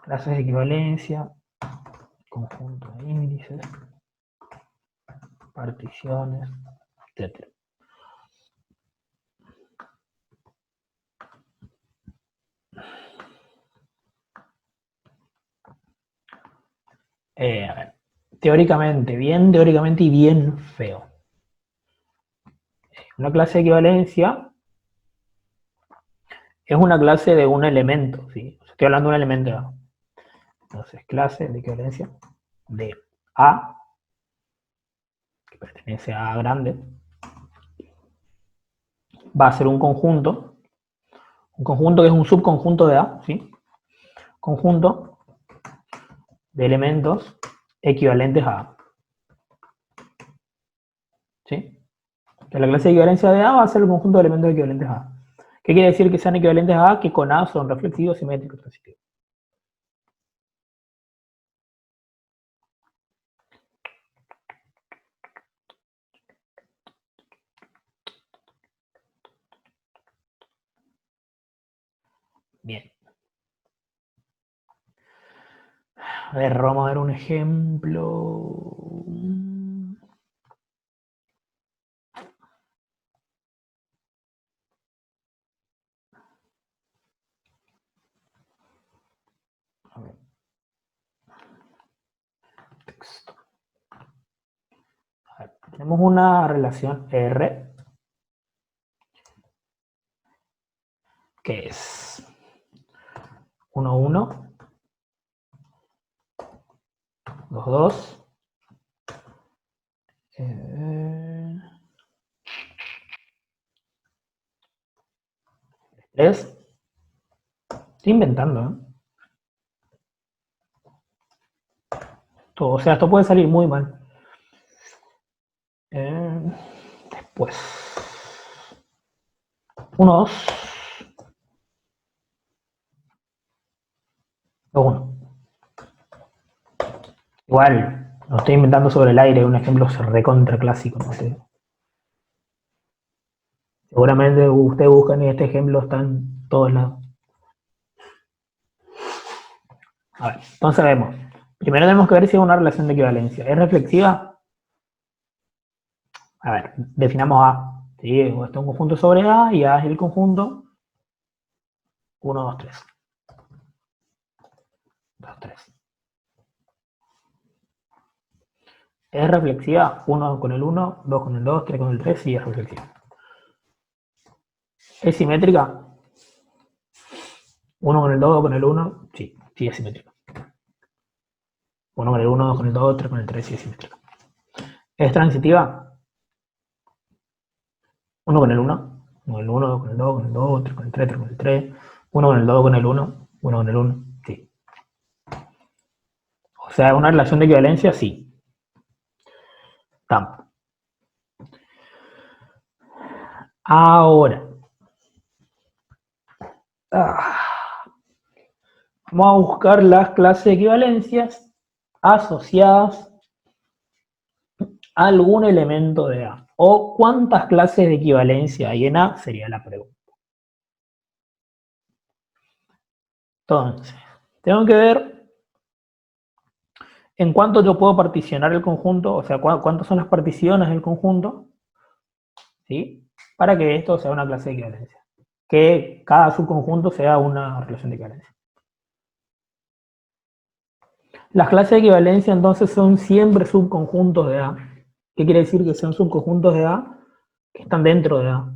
clases de equivalencia, conjunto de índices, particiones, etc. A ver, teóricamente y bien feo. Una clase de equivalencia es una clase de un elemento, ¿sí? Estoy hablando de un elemento de A. Entonces, clase de equivalencia de A, que pertenece a A grande, va a ser un conjunto que es un subconjunto de A, ¿sí? Conjunto de elementos equivalentes a A, ¿sí? Entonces, la clase de equivalencia de A va a ser el conjunto de elementos equivalentes a A. ¿Qué quiere decir que sean equivalentes a A? Que con A son reflexivos, simétricos, transitivos. Bien. A ver, vamos a ver un ejemplo. A ver. Texto. A ver, tenemos una relación R que es 1, 1, 2, 2, 3. Estoy inventando, ¿eh? O sea, esto puede salir muy mal. Después. 1, 2, 2, 1. Igual, lo estoy inventando sobre el aire, un ejemplo recontra clásico, no sé. Seguramente ustedes buscan y este ejemplo está en todos lados. A ver, entonces vemos. Primero tenemos que ver si es una relación de equivalencia. ¿Es reflexiva? A ver, definamos A. ¿Sí? Esto es un conjunto sobre A y A es el conjunto 1, 2, 3. 2, 3. ¿Es reflexiva? 1 con el 1, 2 con el 2, 3 con el 3, sí es reflexiva. ¿Es simétrica? 1 con el 2, 2 con el 1, sí, sí es simétrica. 1 con el 1, 2 con el 2, 3 con el 3, sí es simétrica. ¿Es transitiva? 1 con el 1, 1 con el 1, 2 con el 2, con el 2, 3 con el 3, 3 con el 3, 1 con el 2 con el 1, 1 con el 1, sí. O sea, una relación de equivalencia, sí. Tampo. Ahora. Vamos a buscar las clases de equivalencias asociadas a algún elemento de A. O cuántas clases de equivalencia hay en A, sería la pregunta. Entonces, tengo que ver en cuánto yo puedo particionar el conjunto, o sea, cuántas son las particiones del conjunto, ¿sí? Para que esto sea una clase de equivalencia. Que cada subconjunto sea una relación de equivalencia. Las clases de equivalencia entonces son siempre subconjuntos de A. ¿Qué quiere decir? Que son subconjuntos de A que están dentro de A.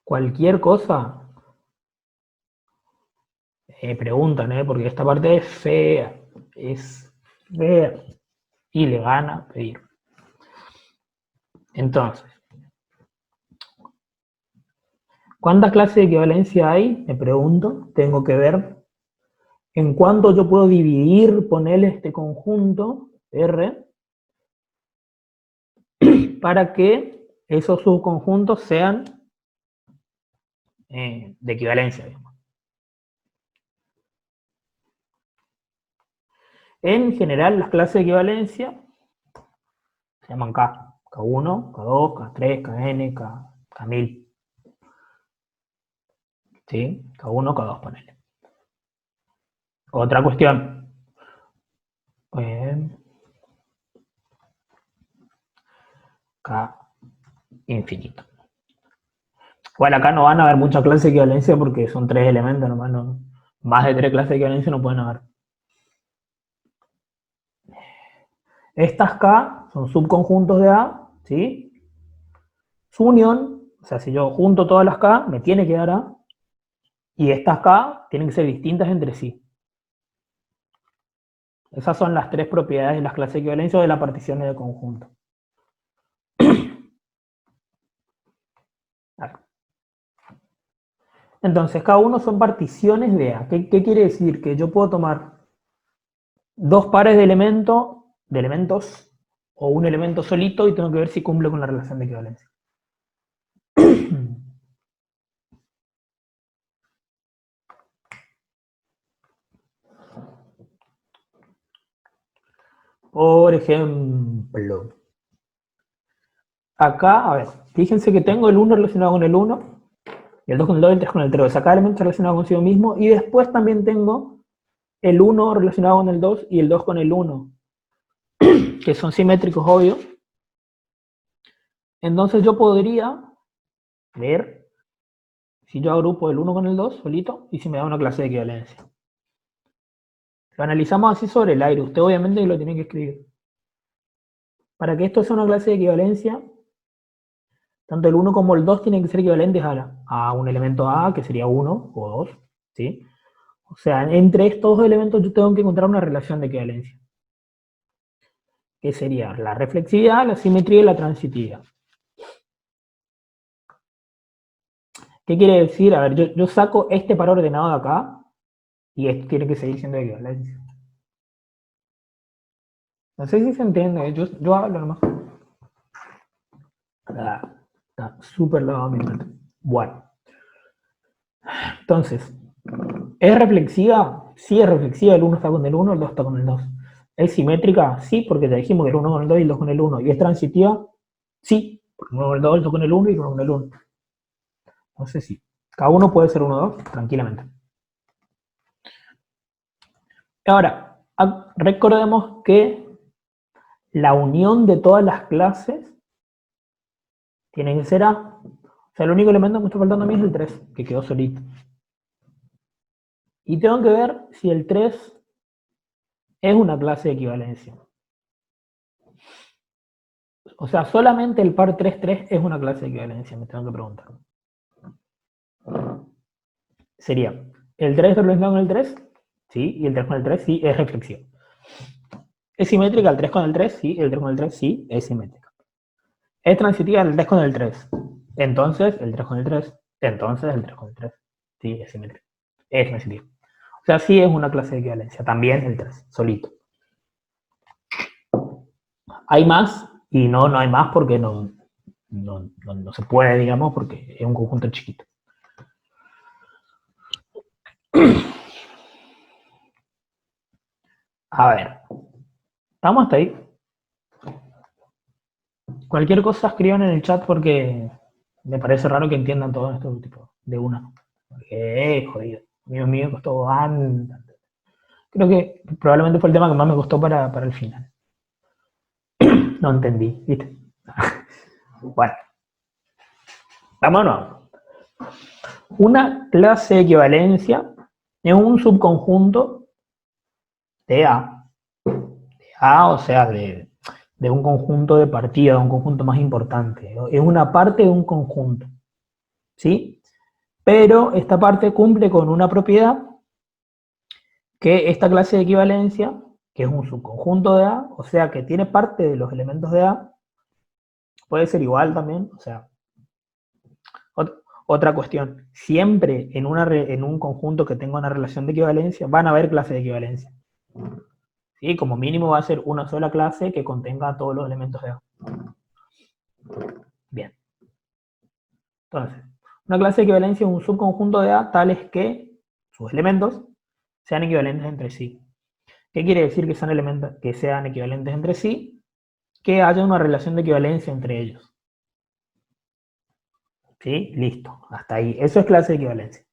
Cualquier cosa, preguntan, porque esta parte es fea y le gana pedir. Entonces, ¿cuántas clases de equivalencia hay? Me pregunto, tengo que ver en cuánto yo puedo dividir, ponerle este conjunto R para que esos subconjuntos sean de equivalencia, digamos. En general, las clases de equivalencia se llaman K. K1, K2, K3, Kn, K1000. ¿Sí? K1, K2, ponele. Otra cuestión. K infinito. Igual acá no van a haber muchas clases de equivalencia porque son 3 elementos nomás. No, más de 3 clases de equivalencia no pueden haber. Estas K son subconjuntos de A, ¿sí? Su unión, o sea, si yo junto todas las K, me tiene que dar A. Y estas K tienen que ser distintas entre sí. Esas son las 3 propiedades de las clases de equivalencia o de las particiones de conjunto. Entonces, cada uno son particiones de A. ¿Qué quiere decir? Que yo puedo tomar dos pares de elementos o un elemento solito y tengo que ver si cumple con la relación de equivalencia. Por ejemplo, acá, a ver, fíjense que tengo el 1 relacionado con el 1, y el 2 con el 2 y el 3 con el 3. O sea, cada elemento relacionado consigo mismo. Y después también tengo el 1 relacionado con el 2 y el 2 con el 1, que son simétricos, obvio. Entonces yo podría ver si yo agrupo el 1 con el 2 solito y si me da una clase de equivalencia. Lo analizamos así sobre el aire. Usted obviamente lo tiene que escribir. Para que esto sea una clase de equivalencia, tanto el 1 como el 2 tienen que ser equivalentes a un elemento A, que sería 1 o 2, ¿sí? O sea, entre estos dos elementos yo tengo que encontrar una relación de equivalencia, que sería la reflexividad, la simetría y la transitividad. ¿Qué quiere decir? A ver, yo saco este par ordenado de acá y esto tiene que seguir siendo de equivalencia. No sé si se entiende, yo hablo nomás. Está súper lavado mi mente. Bueno, entonces, ¿es reflexiva? Sí, es reflexiva. El 1 está con el 1, el 2 está con el 2. ¿Es simétrica? Sí, porque ya dijimos que el 1 con el 2 y el 2 con el 1. ¿Y es transitiva? Sí, porque el 1 con el 2, el 2 con el 1 y el 1 con el 1. Entonces sí. Cada uno puede ser 1 o 2, tranquilamente. Ahora, recordemos que la unión de todas las clases tiene que ser A. O sea, el único elemento que me está faltando a mí es el 3, que quedó solito. Y tengo que ver si el 3 es una clase de equivalencia. O sea, solamente el par 3, 3 es una clase de equivalencia, me tengo que preguntar. Sería, ¿el 3 relacionado con el 3? Sí, y el 3 con el 3, sí, es reflexivo. ¿Es simétrica el 3 con el 3? Sí, el 3 con el 3, sí, es simétrica. ¿Es transitiva el 3 con el 3? Entonces, el 3 con el 3. Entonces, el 3 con el 3. Sí, es simétrica. Es transitiva. O sea, sí es una clase de equivalencia. También el 3, solito. Hay más, y no hay más porque no se puede, digamos, porque es un conjunto chiquito. A ver, ¿estamos hasta ahí? Cualquier cosa escriban en el chat porque me parece raro que entiendan todo esto tipo, de una. Porque jodido. Mío me costó bastante. Creo que probablemente fue el tema que más me costó para el final. No entendí, ¿viste? Bueno, vámonos. Una clase de equivalencia es un subconjunto de A. De A, o sea, de un conjunto de partida, de un conjunto más importante. Es una parte de un conjunto. ¿Sí? Pero esta parte cumple con una propiedad que esta clase de equivalencia, que es un subconjunto de A, o sea que tiene parte de los elementos de A, puede ser igual también, o sea, otra cuestión, siempre en un conjunto que tenga una relación de equivalencia, van a haber clases de equivalencia. ¿Sí? Como mínimo va a ser una sola clase que contenga todos los elementos de A. Bien. Entonces, una clase de equivalencia es un subconjunto de A tales que sus elementos sean equivalentes entre sí. ¿Qué quiere decir que son elementos que sean equivalentes entre sí? Que haya una relación de equivalencia entre ellos. ¿Sí? Listo. Hasta ahí. Eso es clase de equivalencia.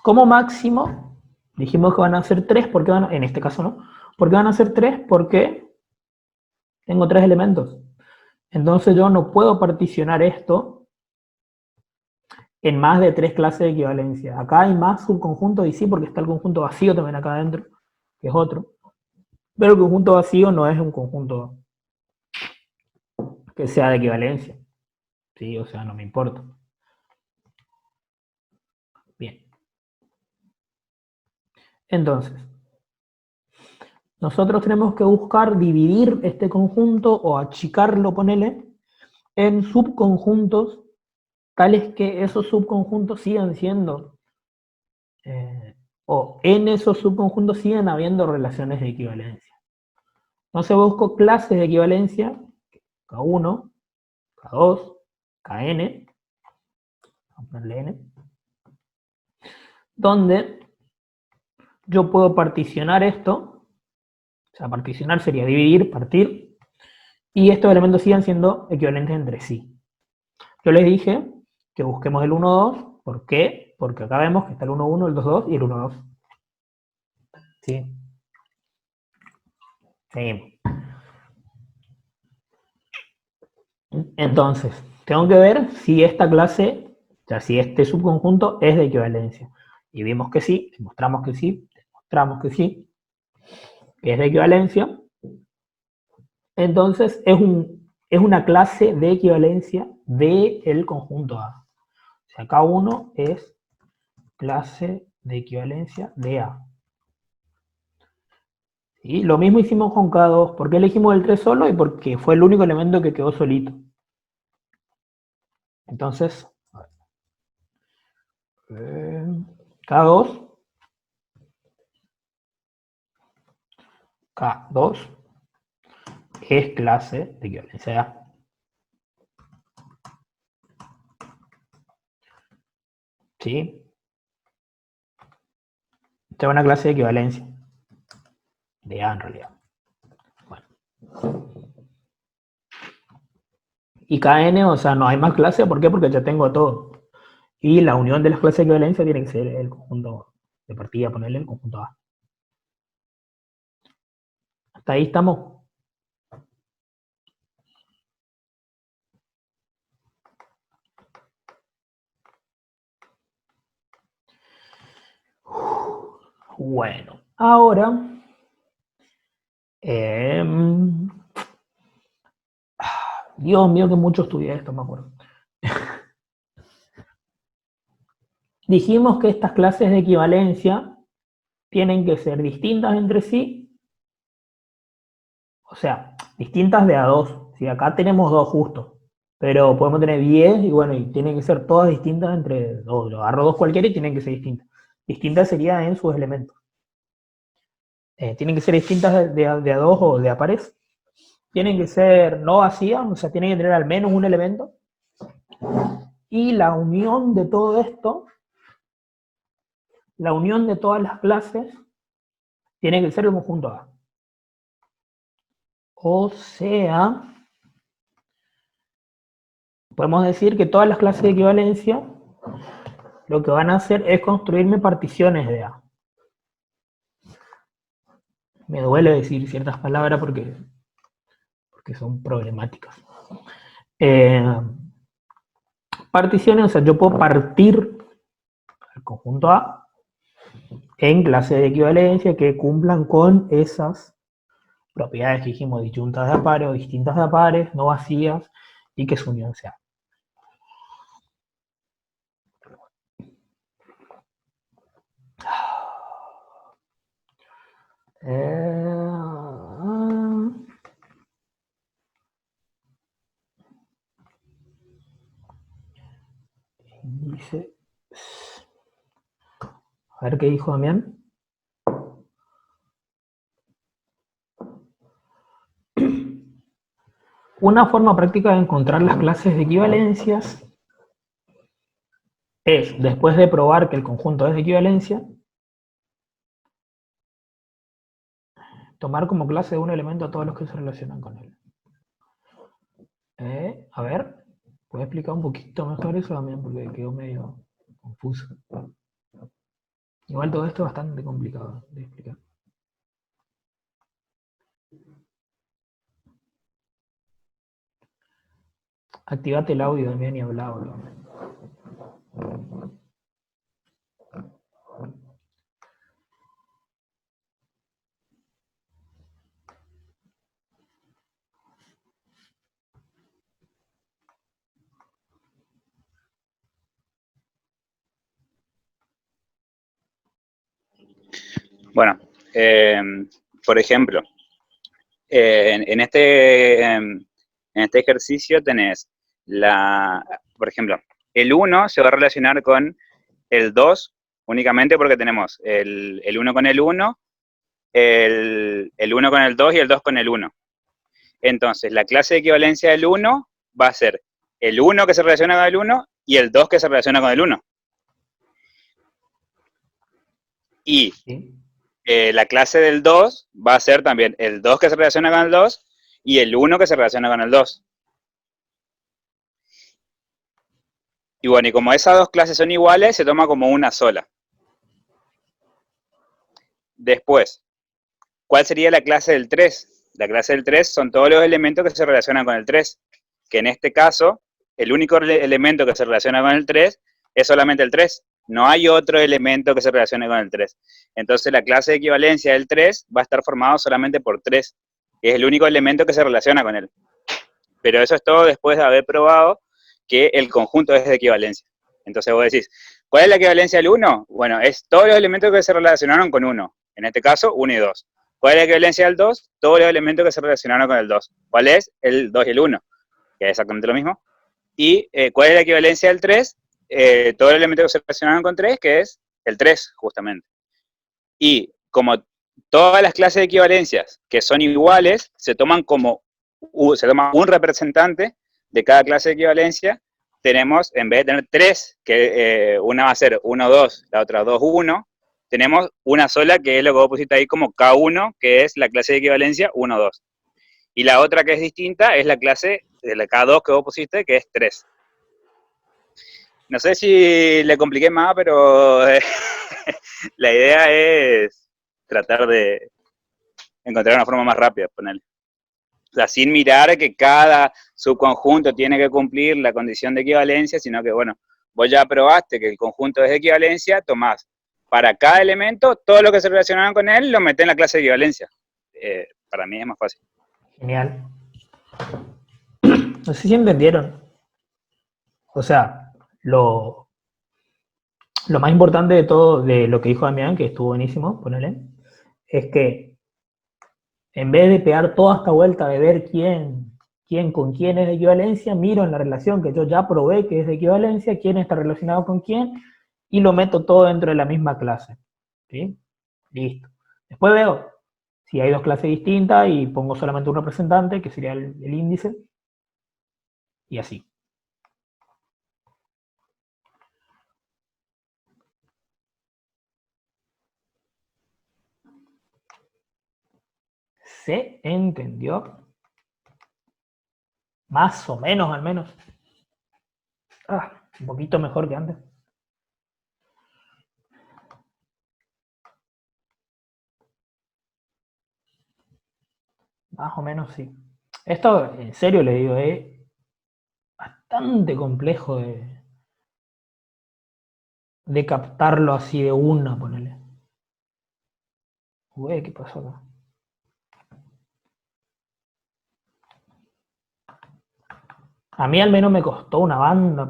Como máximo, dijimos que van a ser 3, porque en este caso no. ¿Por qué van a ser 3? Porque tengo 3 elementos. Entonces yo no puedo particionar esto en más de 3 clases de equivalencia. Acá hay más subconjuntos y sí, porque está el conjunto vacío también acá adentro, que es otro. Pero el conjunto vacío no es un conjunto que sea de equivalencia. Sí, o sea, no me importa. Bien. Entonces, nosotros tenemos que buscar dividir este conjunto o achicarlo, ponele, en subconjuntos tales que esos subconjuntos sigan siendo, o en esos subconjuntos sigan habiendo relaciones de equivalencia. Entonces busco clases de equivalencia, K1, K2, Kn, vamos a ponerle n, donde yo puedo particionar esto, o sea, particionar sería dividir, partir, y estos elementos sigan siendo equivalentes entre sí. Yo les dije que busquemos el 1, 2, ¿por qué? Porque acá vemos que está el 1, 1, el 2, 2 y el 1, 2. ¿Sí? Seguimos. Entonces, tengo que ver si esta clase, o sea, si este subconjunto es de equivalencia. Y vimos que sí, demostramos que sí, que es de equivalencia. Entonces, es una clase de equivalencia del conjunto A. O sea, K1 es clase de equivalencia de A. Y lo mismo hicimos con K2. ¿Por qué elegimos el 3 solo? Y porque fue el único elemento que quedó solito. Entonces, K2, K2 es clase de equivalencia A. ¿Sí? Esta es una clase de equivalencia. De A en realidad. Bueno. Y Kn, o sea, no hay más clase. ¿Por qué? Porque ya tengo todo. Y la unión de las clases de equivalencia tiene que ser el conjunto de partida, ponerle el conjunto A. Hasta ahí estamos. Bueno, ahora Dios mío, que mucho estudié esto, me acuerdo. Dijimos que estas clases de equivalencia tienen que ser distintas entre sí, o sea, distintas de a dos. Si acá tenemos dos justo, pero podemos tener 10 y bueno, y tienen que ser todas distintas entre dos. Yo agarro dos cualquiera y tienen que ser distintas. Distintas sería en sus elementos. Tienen que ser distintas de a dos o de a pares. Tienen que ser no vacías, o sea, tienen que tener al menos un elemento. Y la unión de todo esto, la unión de todas las clases, tiene que ser el conjunto A. O sea, podemos decir que todas las clases de equivalencia lo que van a hacer es construirme particiones de A. Me duele decir ciertas palabras porque son problemáticas. Particiones, o sea, yo puedo partir el conjunto A en clases de equivalencia que cumplan con esas propiedades que dijimos, disyuntas de a pares o distintas de a pares, no vacías, y que su unión sea. Dice, a ver qué dijo Damián. Una forma práctica de encontrar las clases de equivalencias es, después de probar que el conjunto es de equivalencia, tomar como clase de un elemento a todos los que se relacionan con él. A ver, ¿puedes explicar un poquito mejor eso también? Porque quedó medio confuso. Igual todo esto es bastante complicado de explicar. Activate el audio también y habla, boludo. Bueno, por ejemplo, en este ejercicio tenés por ejemplo, el 1 se va a relacionar con el 2 únicamente porque tenemos el 1 con el 1, el 1 con el 2 y el 2 con el 1. Entonces, la clase de equivalencia del 1 va a ser el 1 que se relaciona con el 1 y el 2 que se relaciona con el 1. Y ¿Sí? la clase del 2 va a ser también el 2 que se relaciona con el 2 y el 1 que se relaciona con el 2. Y bueno, y como esas dos clases son iguales, se toma como una sola. Después, ¿cuál sería la clase del 3? La clase del 3 son todos los elementos que se relacionan con el 3, que en este caso, el único elemento que se relaciona con el 3 es solamente el 3. No hay otro elemento que se relacione con el 3. Entonces, la clase de equivalencia del 3 va a estar formado solamente por 3, que es el único elemento que se relaciona con él. Pero eso es todo después de haber probado que el conjunto es de equivalencia. Entonces vos decís, ¿cuál es la equivalencia del 1? Bueno, es todos los elementos que se relacionaron con 1. En este caso, 1 y 2. ¿Cuál es la equivalencia del 2? Todos los elementos que se relacionaron con el 2. ¿Cuál es? El 2 y el 1, que es exactamente lo mismo. ¿Y cuál es la equivalencia del 3? Todos los elementos que se relacionaron con 3, que es el 3, justamente. Y como todas las clases de equivalencias que son iguales, se toma un representante de cada clase de equivalencia. Tenemos, en vez de tener 3, que una va a ser 1, 2, la otra 2, 1, tenemos una sola, que es lo que vos pusiste ahí como K1, que es la clase de equivalencia 1, 2. Y la otra que es distinta es la clase de la K2 que vos pusiste, que es 3. No sé si le compliqué más, pero la idea es tratar de encontrar una forma más rápida, ponerle. O sea, sin mirar que cada subconjunto tiene que cumplir la condición de equivalencia, sino que, bueno, vos ya probaste que el conjunto es de equivalencia, tomás para cada elemento todo lo que se relacionaban con él, lo metés en la clase de equivalencia. Para mí es más fácil. Genial. No sé si entendieron. O sea, lo más importante de todo, de lo que dijo Damián, que estuvo buenísimo, ponele, es que en vez de pegar toda esta vuelta de ver quién con quién es de equivalencia, miro en la relación que yo ya probé que es de equivalencia, quién está relacionado con quién, y lo meto todo dentro de la misma clase. ¿Sí? Listo. Después veo si hay dos clases distintas y pongo solamente un representante, que sería el índice, y así. ¿Se entendió? Más o menos, al menos. Un poquito mejor que antes. Más o menos sí. Esto, en serio le digo, es bastante complejo de captarlo así de una, ponele. Uy, ¿qué pasó acá? A mí al menos me costó una banda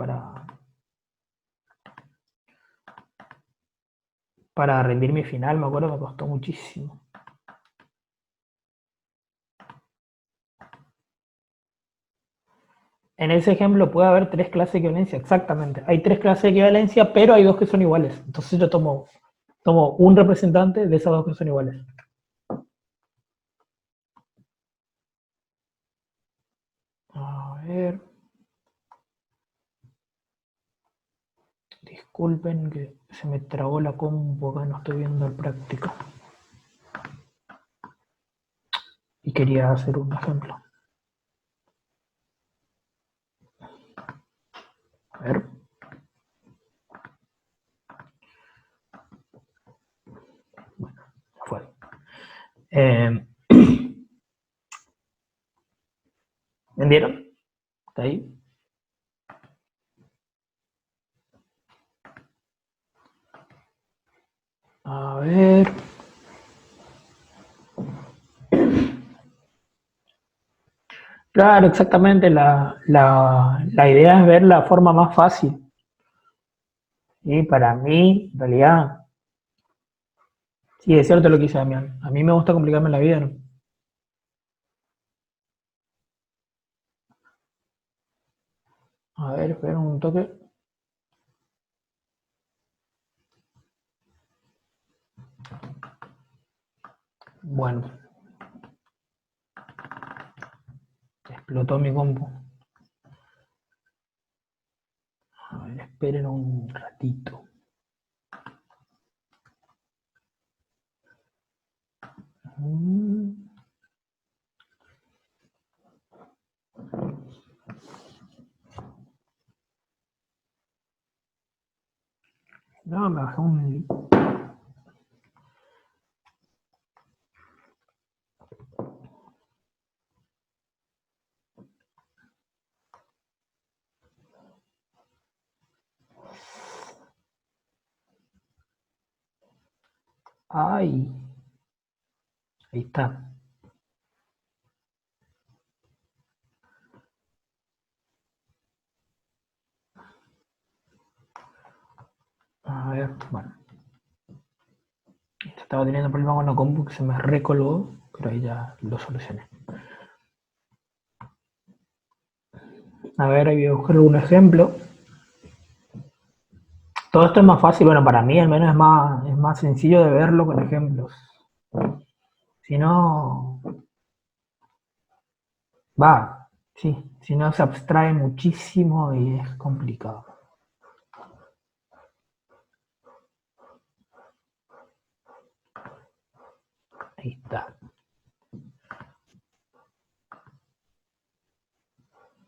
para rendir mi final, me acuerdo, me costó muchísimo. En ese ejemplo puede haber tres clases de equivalencia, exactamente. Hay tres clases de equivalencia, pero hay dos que son iguales. Entonces yo tomo un representante de esas dos que son iguales. A ver. Disculpen que se me trabó la compu acá, no estoy viendo el práctico. Y quería hacer un ejemplo. A ver. ¿Entendieron? ¿Está ahí? A ver. Claro, exactamente. La idea es ver la forma más fácil. Y para mí, en realidad, sí, es cierto lo que dice Damián. A mí me gusta complicarme la vida, ¿no? A ver, espera un toque. Bueno, explotó mi compu. A ver, esperen un ratito. No, me bajé un... Ay, ahí está. A ver, bueno. Estaba teniendo problemas con la compu que se me recolgó, pero ahí ya lo solucioné. A ver, ahí voy a buscar algún ejemplo. Todo esto es más fácil, bueno, para mí al menos es más sencillo de verlo con ejemplos. Si no, va, sí, si no se abstrae muchísimo y es complicado. Ahí está.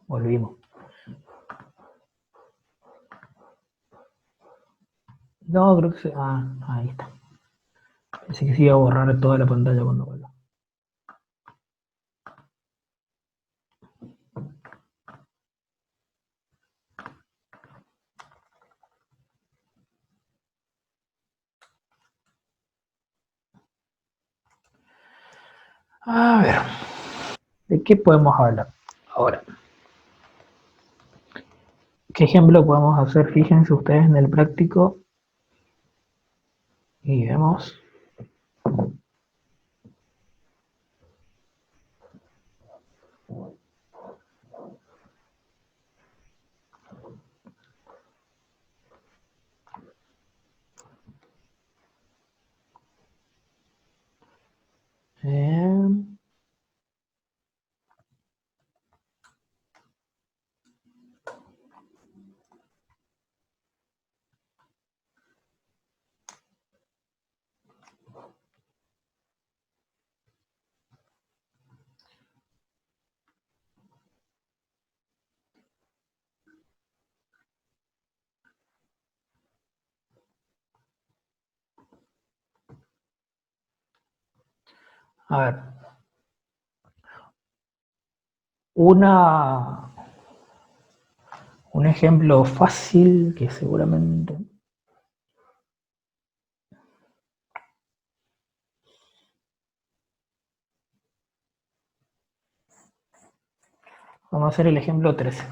Volvimos. No, creo que se... Ah, ahí está. Pensé que se iba a borrar toda la pantalla cuando vuelva. A ver, ¿de qué podemos hablar ahora? ¿Qué ejemplo podemos hacer? Fíjense ustedes en el práctico y vemos. Eh, a ver, una, un ejemplo fácil que seguramente... Vamos a hacer el ejemplo 13.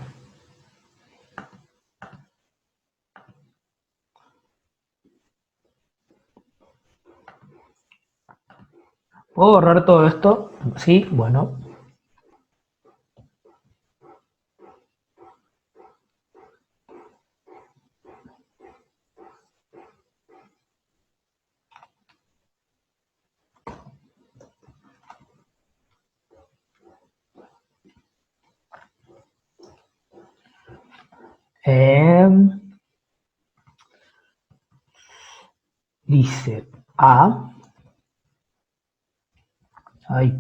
¿Puedo borrar todo esto? Sí, bueno. Eh, dice A. Ay,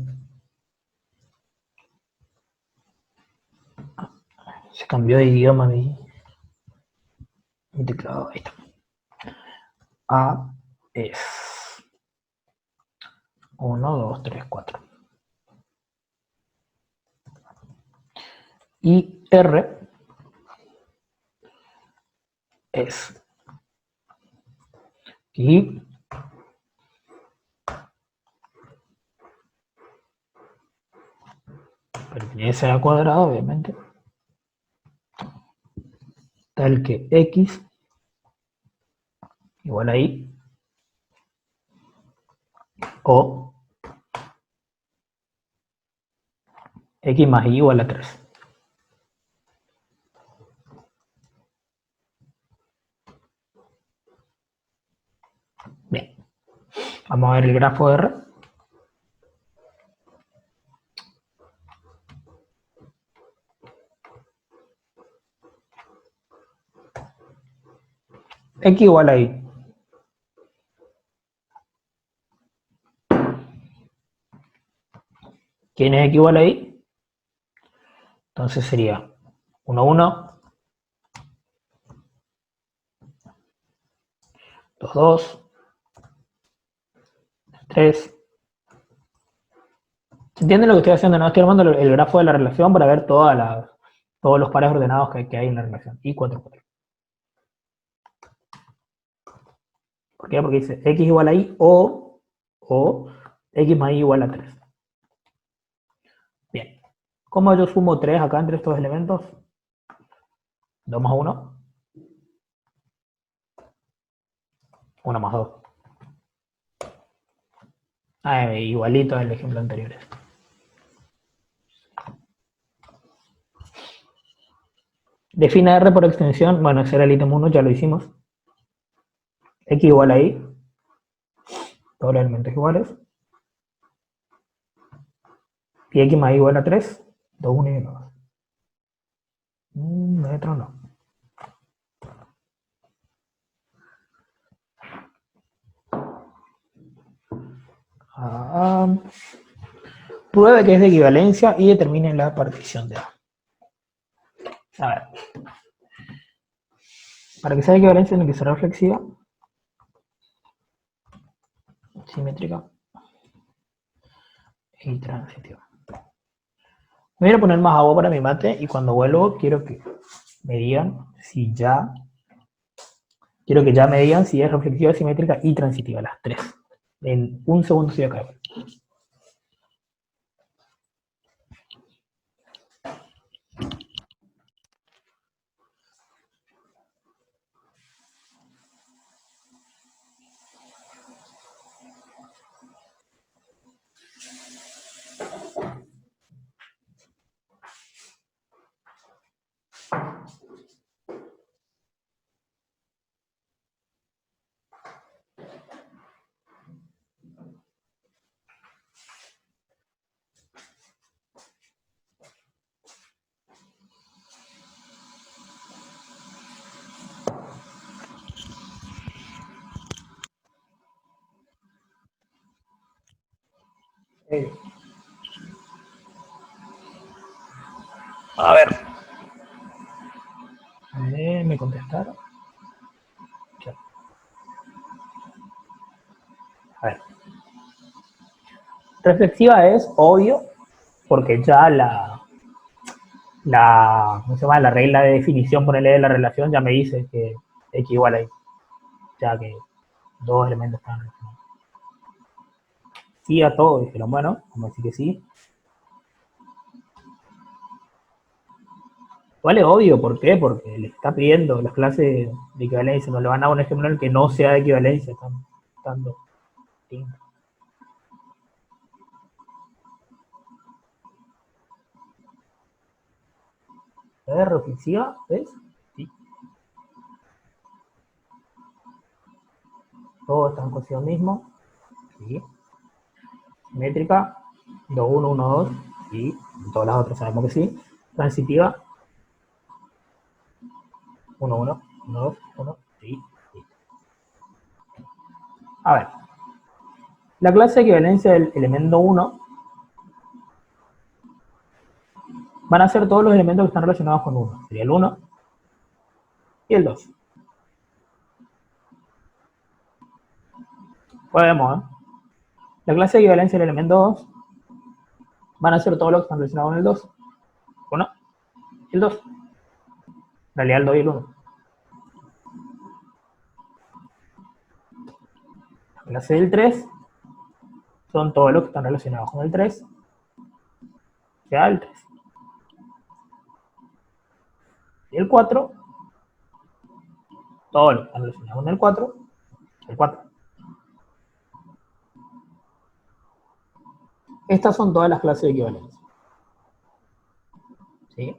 se cambió de idioma mi teclado. Ahí está. A es 1, 2, 3, 4. Y R es y pertenece a cuadrado, obviamente, tal que X igual a Y o X más Y igual a 3. Bien, vamos a ver el grafo de R. X igual a Y. ¿Quién es X igual a Y? Entonces sería 1, 1, 2, 2, 3. ¿Se entiende lo que estoy haciendo? No estoy armando el grafo de la relación para ver todos los pares ordenados que hay en la relación. Y 4, 4. ¿Por qué? Porque dice X igual a Y o X más Y igual a 3. Bien. ¿Cómo yo sumo 3 acá entre estos elementos? 2 más 1. 1 más 2. Igualito al ejemplo anterior. Define R por extensión. Bueno, ese era el ítem 1, ya lo hicimos. X igual a Y. Todos los elementos iguales. Y X más Y igual a 3. 2, 1 y 1. Metro no. Pruebe que es de equivalencia y determine la partición de A. A ver. Para que sea de equivalencia tiene que ser reflexiva, simétrica y transitiva. Me voy a poner más agua para mi mate y cuando vuelvo quiero que me digan si ya... Quiero que ya me digan si es reflexiva, simétrica y transitiva, las tres. En un segundo estoy acá. A ver. ¿Me contestaron? A ver. Reflexiva es obvio porque ya ¿cómo se llama? La regla de definición, ponerle de la relación, ya me dice que X igual a Y. Ya que dos elementos están relacionados. Sí a todo, dijeron, bueno, vamos a decir que sí. Igual es obvio, ¿por qué? Porque le está pidiendo las clases de equivalencia, no le van a dar un ejemplo en el que no sea de equivalencia, están dando distinto. ¿Es reflexiva? ¿Ves? Sí. Todos están consigo mismo. Sí. Simétrica. 2, 1, 1, 2. Sí. Todas las otras sabemos que sí. Transitiva. 1, 1, 1, 2, 1. Sí. Sí. A ver. La clase de equivalencia del elemento 1 van a ser todos los elementos que están relacionados con 1. Sería el 1 y el 2. Podemos, ¿eh? La clase de equivalencia del elemento 2 van a ser todos los que están relacionados con el 2. 1 y el 2. En realidad el 2 y el 1. La clase del 3 son todos los que están relacionados con el 3. O sea, el 3. Y el 4, todos los que están relacionados con el 4. El 4. Estas son todas las clases de equivalencia. ¿Sí?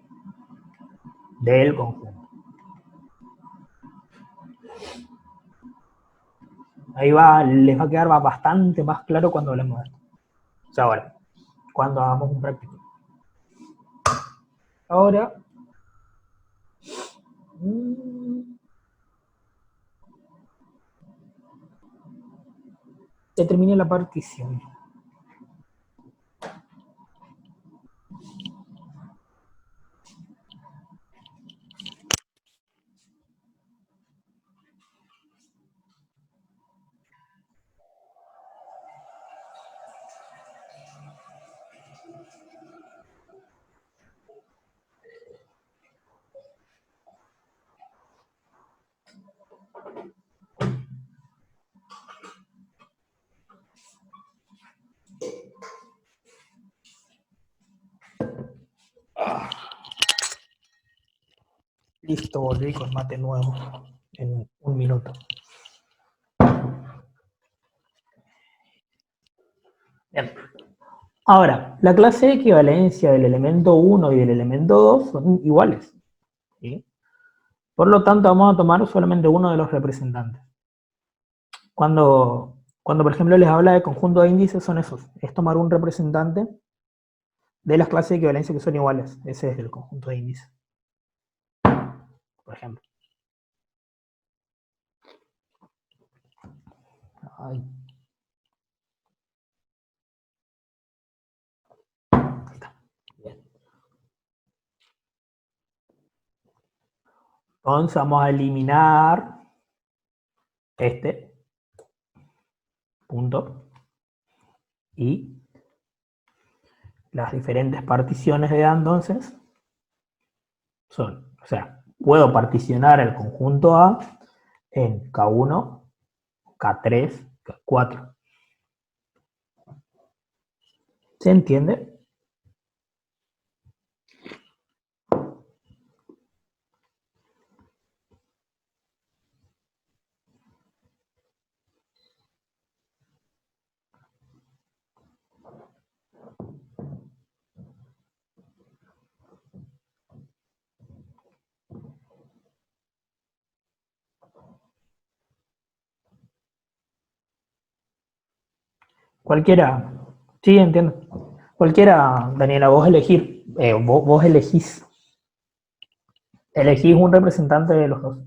Del conjunto. Ahí les va a quedar bastante más claro cuando hablemos de esto. O sea, ahora, cuando hagamos un práctico. Ahora, determine la partición. Listo, volví con mate nuevo en un minuto. Bien. Ahora, la clase de equivalencia del elemento 1 y del elemento 2 son iguales. ¿Sí? Por lo tanto, vamos a tomar solamente uno de los representantes. Cuando por ejemplo, les habla de conjunto de índices, son esos. Es tomar un representante de las clases de equivalencia que son iguales. Ese es el conjunto de índices. Por ejemplo. Ay. Ahí está. Bien. Entonces vamos a eliminar este punto y las diferentes particiones de A, entonces, son, o sea, puedo particionar el conjunto A en K1, K3, K4. ¿Se entiende? Cualquiera, sí, entiendo. Cualquiera, Daniela, vos elegís, vos elegís un representante de los dos.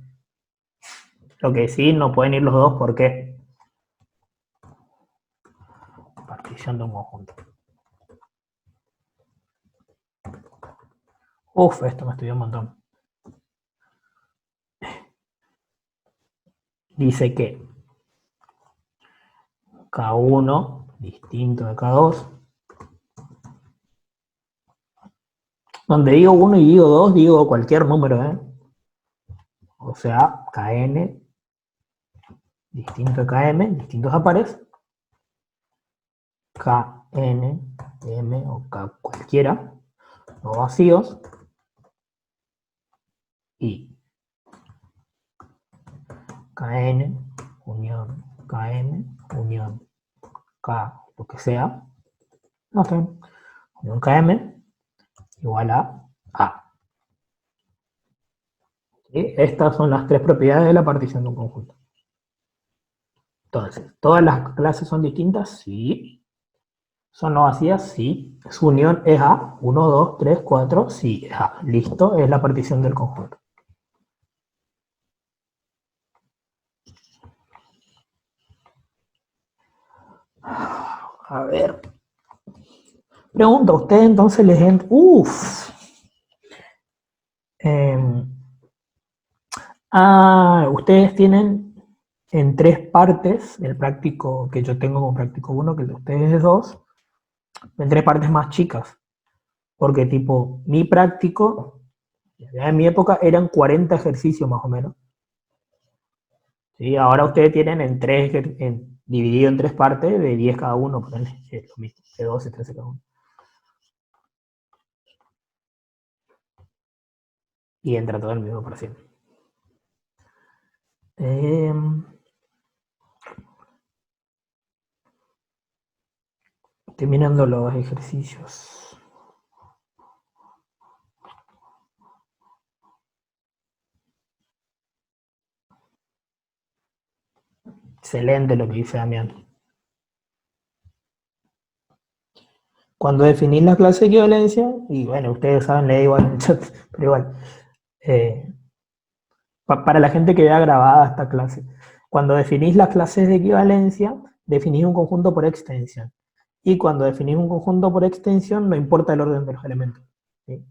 Lo que sí, no pueden ir los dos, ¿por qué? Partición de un conjunto. Uf, esto me estudió un montón. Dice que K1 distinto de K2. Donde digo 1 y digo 2, digo cualquier número, ¿eh? O sea, Kn distinto de Km, distintos a pares. Kn, M o K cualquiera, no vacíos. Y Kn, unión, Km, unión, K, lo que sea. No sé, unión Km igual a A. ¿Sí? Estas son las tres propiedades de la partición de un conjunto. Entonces, ¿todas las clases son distintas? Sí. ¿Son no vacías? Sí. ¿Su unión es A? 1, 2, 3, 4. Sí, es A. Listo, es la partición del conjunto. A ver. Pregunta, ¿ustedes entonces les entra? Ustedes tienen en 3 partes, el práctico que yo tengo como práctico 1, que el de ustedes es 2, en 3 partes más chicas. Porque tipo, mi práctico, en mi época eran 40 ejercicios más o menos. ¿Sí? Ahora ustedes tienen dividido en 3 partes de 10 cada uno, ponele, es lo mismo, de 12, 13 cada uno. Y entra todo el mismo por siempre. Estoy mirando los ejercicios. Excelente lo que dice Damián. Cuando definís la clase de equivalencia, y bueno, ustedes saben, leí igual en el chat, pero igual, para la gente que vea grabada esta clase, cuando definís las clases de equivalencia, definís un conjunto por extensión. Y cuando definís un conjunto por extensión, no importa el orden de los elementos. ¿Sí?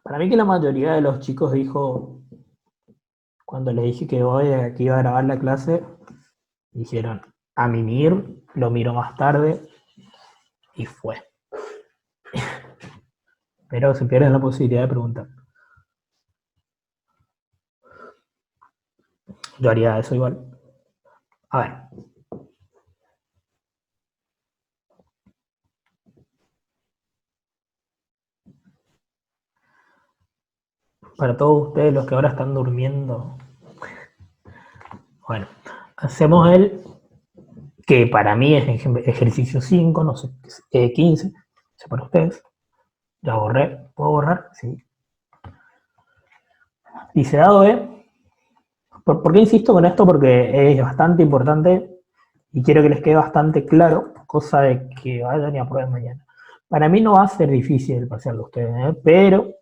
Para mí que la mayoría de los chicos dijo, cuando les dije que iba a grabar la clase, dijeron, a mimir, lo miro más tarde, y fue. Pero se pierden la posibilidad de preguntar. Yo haría eso igual. A ver. Para todos ustedes, los que ahora están durmiendo, bueno, hacemos el que para mí es ejercicio 5, no sé, 15, no sé para ustedes. Ya borré, ¿puedo borrar? Sí. Dice dado E. ¿Por qué insisto con esto? Porque es bastante importante y quiero que les quede bastante claro, cosa de que vayan y aprueben mañana. Para mí no va a ser difícil el parcial de ustedes, pero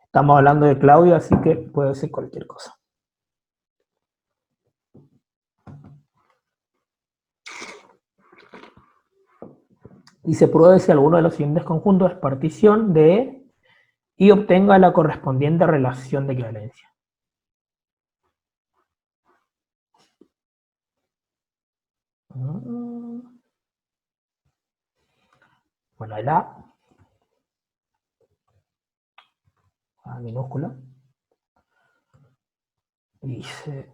estamos hablando de Claudio, así que puede ser cualquier cosa. Dice, pruebe si alguno de los siguientes conjuntos es partición de E y obtenga la correspondiente relación de equivalencia. Bueno, el A minúscula. Dice,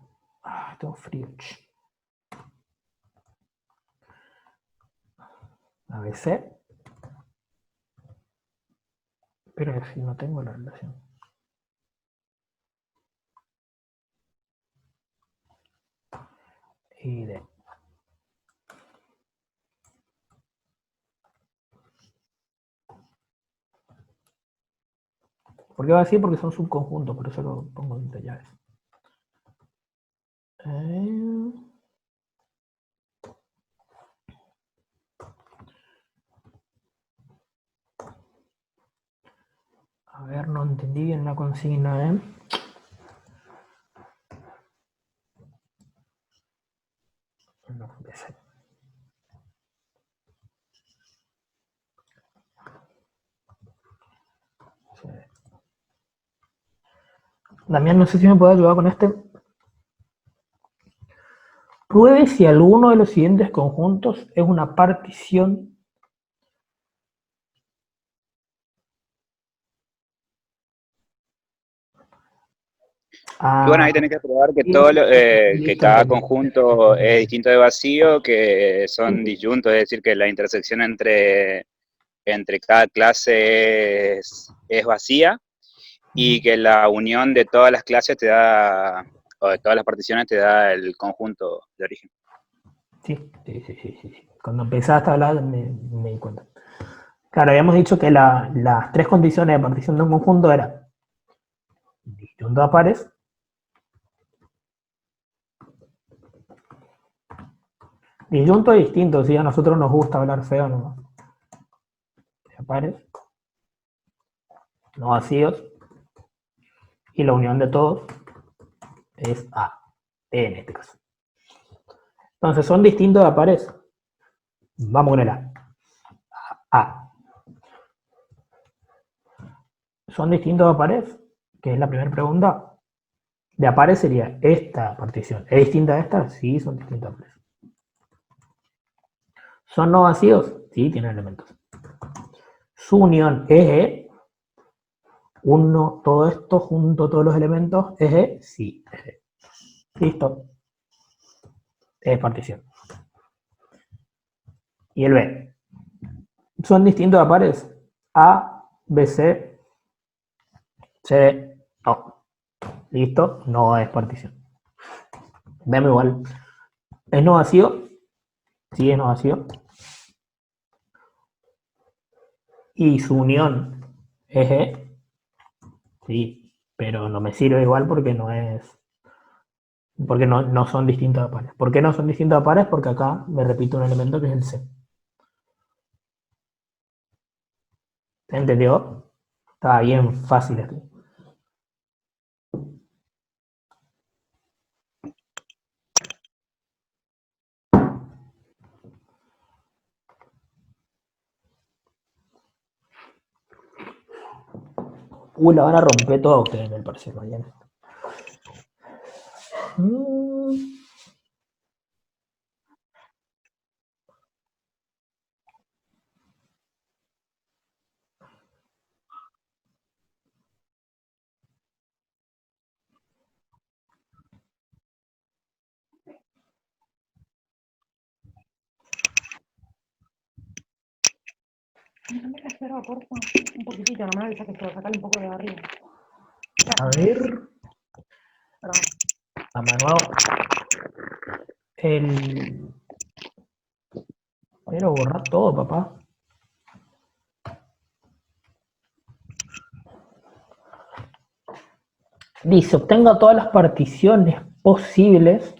tengo frío. ABC. Pero si no tengo la relación. Y D. ¿Por qué va así? Porque son subconjuntos, por eso lo pongo entre llaves. A ver, no entendí bien la consigna, ¿eh? No, empecé. Sí. Damián, no sé si me puede ayudar con este. Pruebe si alguno de los siguientes conjuntos es una partición. Y bueno, ahí tenés que probar que que cada conjunto es distinto de vacío, que son disyuntos, es decir, que la intersección entre cada clase es vacía, y que la unión de todas las clases te da, o de todas las particiones te da el conjunto de origen. Sí. Cuando empezaste a hablar me di cuenta. Claro, habíamos dicho que las 3 condiciones de partición de un conjunto eran disyunto a pares, disyunto es distinto, si a nosotros nos gusta hablar feo, no. A pares, no vacíos, y la unión de todos es A, en este caso. Entonces, son distintos a pares. Vamos con el A. ¿Son distintos a pares? Que es la primera pregunta. De a pares sería esta partición. ¿Es distinta a esta? Sí, son distintas a pares. ¿Son no vacíos? Sí, tienen elementos. Su unión es E. Uno, todo esto junto, todos los elementos, ¿es E? Sí, es E. Listo. Es partición. Y el B. ¿Son distintos a pares? A, B, C, C, no. Listo, no es partición. Veamos igual. ¿Es no vacío? Sí, es no vacío. Y su unión es E. Sí, pero no me sirve igual porque no es. Porque no son distintos a pares. ¿Por qué no son distintos a pares? Porque acá me repito un elemento que es el C. ¿Se entendió? Está bien fácil esto. La van a romper toda ustedes en el parcial mañana. No me reserva, porfa. Un poquitito, no me avisa que quiero sacarle un poco de arriba. A ver. Perdón. A mano. Quiero borrar todo, papá. Dice, obtenga todas las particiones posibles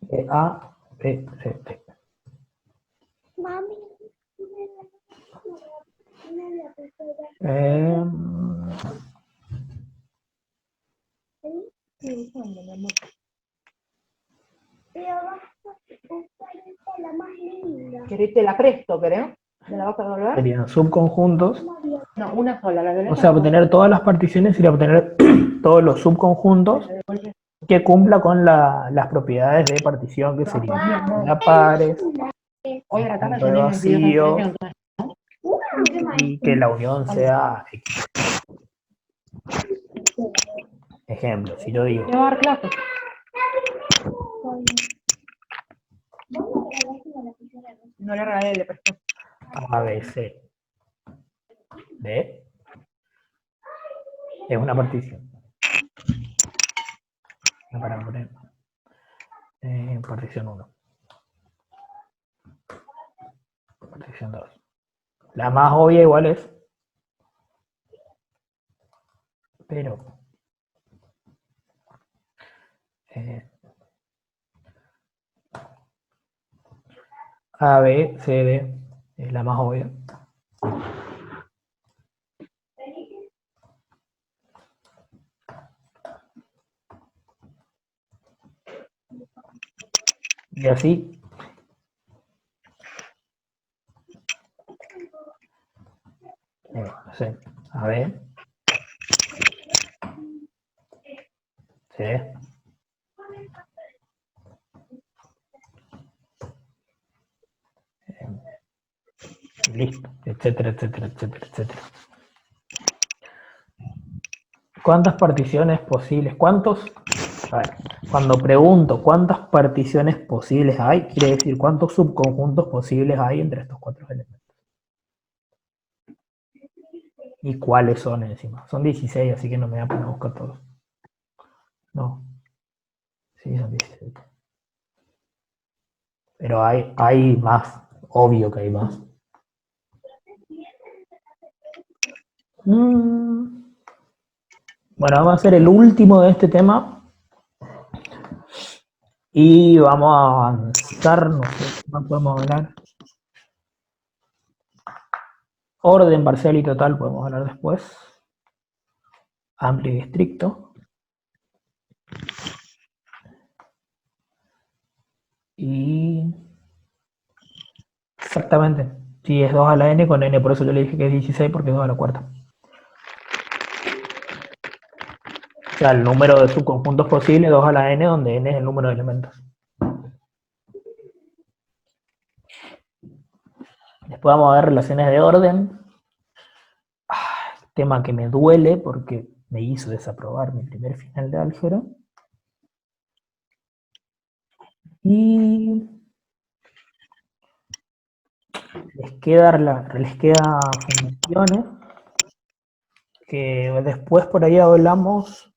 de A, B, C, D. Mami, pero vas a usar la más linda. ¿Querés? Te la presto, creo. ¿Me la vas a devolver? Serían subconjuntos. No, una sola, la violeta. O sea, obtener todas las particiones sería obtener todos los subconjuntos que cumpla con las propiedades de partición, que serían la pares, Hoy a la tarde punto de tenés vacío, 22 y que la unión sea X. Ejemplo, si yo digo Te va a dar clase. No le regalé, le presté. A, B, C, D, es una partición. Para poner partición 1. Partición 2. La más obvia igual es, pero A, B, C, D es la más obvia. Y así. No sé, A, B, C, listo, etcétera, etcétera, etcétera, etcétera. ¿Cuántas particiones posibles? ¿Cuántos? A ver, cuando pregunto cuántas particiones posibles hay, quiere decir cuántos subconjuntos posibles hay entre estos cuatro elementos. ¿Y cuáles son encima? Son 16, así que no me voy a poner a buscar todos. No. Sí, son 16. Pero hay más. Obvio que hay más. Bueno, vamos a hacer el último de este tema. Y vamos a avanzar. No sé qué más podemos hablar. Orden parcial y total podemos hablar después. Amplio y estricto. Y Exactamente. Sí, es 2 a la n con n, por eso yo le dije que es 16 porque es 2 a la cuarta. O sea, el número de subconjuntos posibles, 2 a la n, donde n es el número de elementos. Después vamos a ver relaciones de orden. Tema que me duele porque me hizo desaprobar mi primer final de álgebra. Y les queda funciones que después por ahí hablamos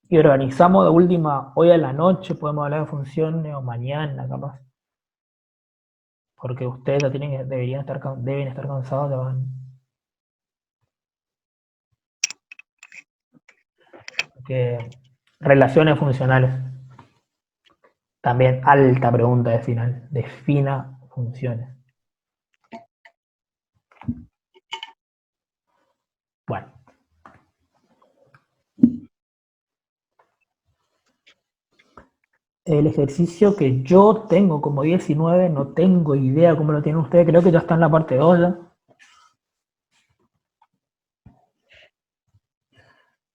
y organizamos de última, hoy a la noche podemos hablar de funciones o mañana capaz. Porque ustedes ya deben estar cansados, ya van. Porque relaciones funcionales. También alta pregunta de final. Defina funciones. Bueno. El ejercicio que yo tengo como 19, no tengo idea cómo lo tienen ustedes, creo que ya está en la parte 2 ya.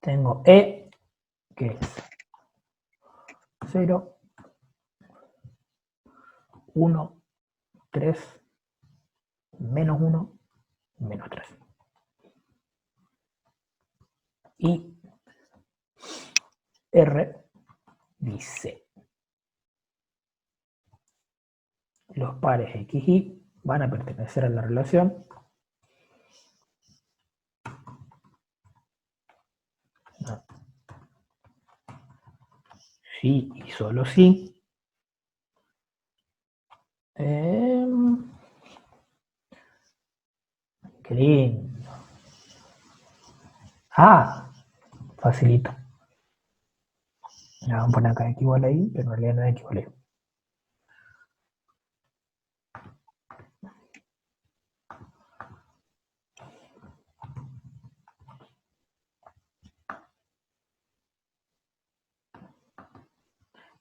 Tengo E, que es 0, 1, 3, menos 1, menos 3. Y R dice, los pares X y van a pertenecer a la relación sí y solo sí. Qué lindo. Ah, facilito. Le vamos a poner acá X igual ahí, pero en realidad no es X igual ahí.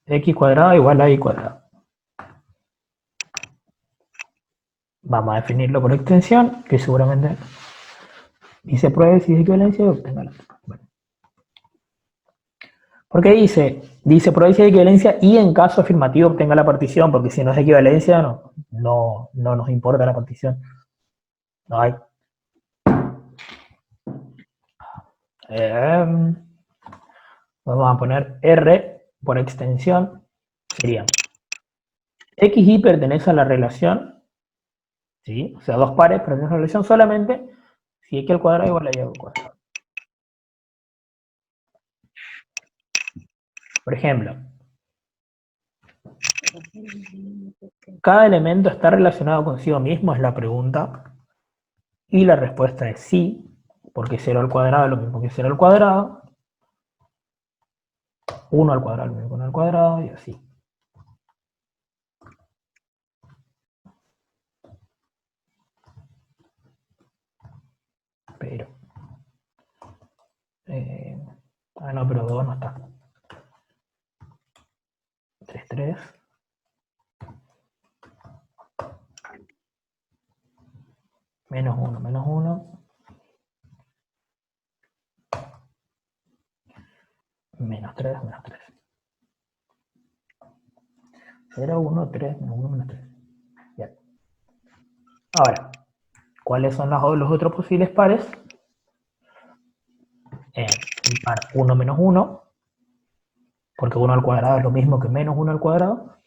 X cuadrado igual a Y cuadrado. Vamos a definirlo por extensión, que seguramente dice pruebe si es equivalencia y obténgala. Bueno. ¿Por qué dice pruebe si es equivalencia y en caso afirmativo obtenga la partición? Porque si no es equivalencia, no nos importa la partición. No hay. Vamos a poner R por extensión. Sería X y pertenece a la relación, ¿sí? O sea, dos pares pertenecen a la relación solamente si X al cuadrado igual a Y al cuadrado. Por ejemplo, ¿cada elemento está relacionado consigo mismo? Es la pregunta. Y la respuesta es sí, porque 0 al cuadrado es lo mismo que 0 al cuadrado. 1 al cuadrado es lo mismo que 1 al cuadrado, y así. Pero... no, pero 2 no está. 3, 3. Menos 1, menos 1. Menos 3, menos 3. 0, 1, 3, menos 1, menos 3. Bien. Ahora, ¿cuáles son los otros posibles pares? El par 1 menos 1, porque 1 al cuadrado es lo mismo que menos 1 al cuadrado.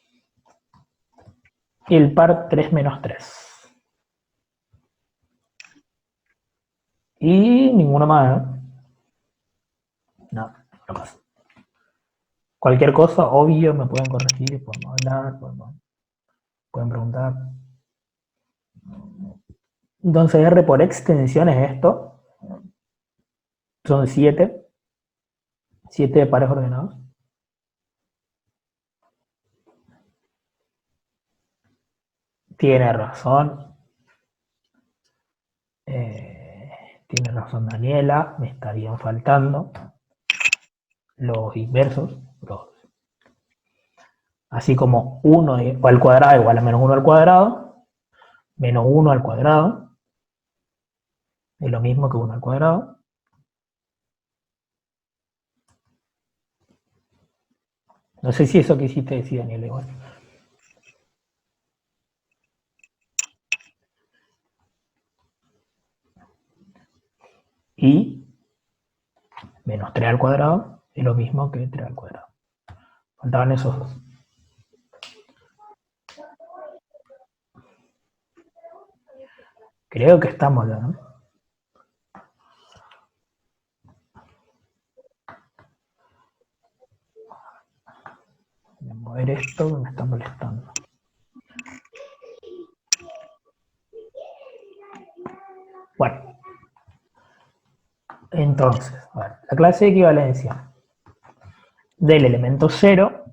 Y el par 3 menos 3. Y ninguno más, ¿eh? No, no más. Cualquier cosa, obvio, me pueden corregir, podemos hablar, pueden preguntar. Entonces R por extensión es esto. Son 7. 7 pares ordenados. Tiene razón. Tiene razón Daniela. Me estarían faltando los inversos. Así como 1 al cuadrado igual a menos 1 al cuadrado. menos 1 al cuadrado es lo mismo que 1 al cuadrado. No sé si eso quisiste decir, Daniel, igual. Y menos 3 al cuadrado es lo mismo que 3 al cuadrado. Faltaban esos dos. Creo que estamos ya, ¿no? Voy a mover esto que me está molestando. Bueno. Entonces, a ver, la clase de equivalencia del elemento 0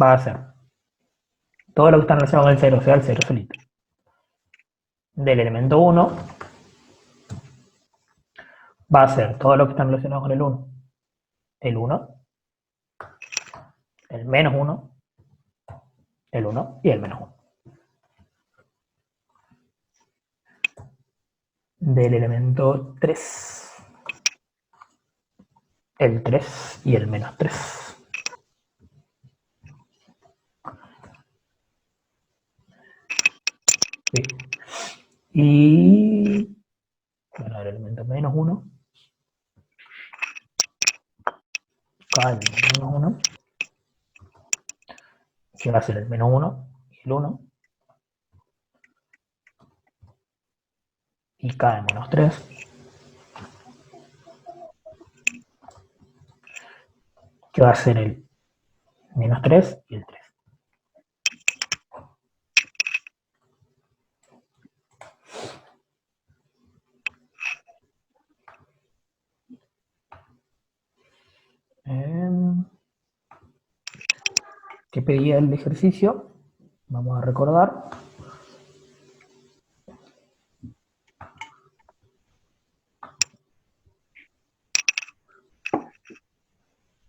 va a ser todo lo que está relacionado con el 0, o sea, el 0 solito. Del elemento 1 va a ser todo lo que está relacionado con el 1. El 1, el menos 1, el 1 y el menos 1. Del elemento 3, el 3 y el menos 3. Sí. Y bueno, el elemento menos 1, acá el menos 1, que va a ser el menos 1 y el 1, y K de menos 3, que va a ser el menos 3 y el 3. ¿Qué pedía el ejercicio? Vamos a recordar.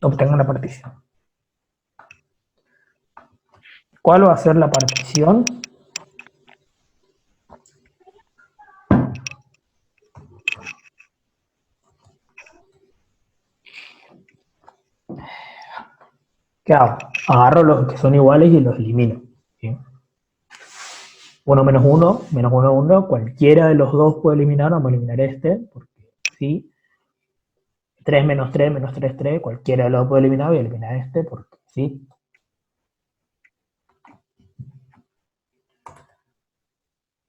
Obtengan la partición. ¿Cuál va a ser la partición? ¿Qué hago? Agarro los que son iguales y los elimino. ¿Sí? 1 menos 1, menos 1, 1, cualquiera de los dos puedo eliminar, vamos a eliminar este, porque sí. 3 menos 3, menos 3, 3, cualquiera de los dos puedo eliminar, voy a eliminar este, porque sí.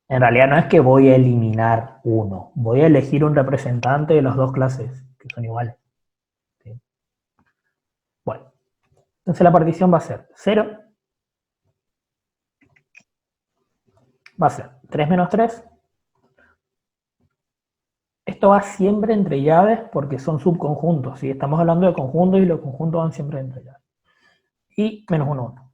En realidad no es que voy a eliminar uno, voy a elegir un representante de las dos clases, que son iguales. ¿Sí? Bueno, entonces la partición va a ser 0, va a ser 3 menos 3. Esto va siempre entre llaves porque son subconjuntos, ¿sí? Estamos hablando de conjuntos y los conjuntos van siempre entre llaves. Y menos 1, 1.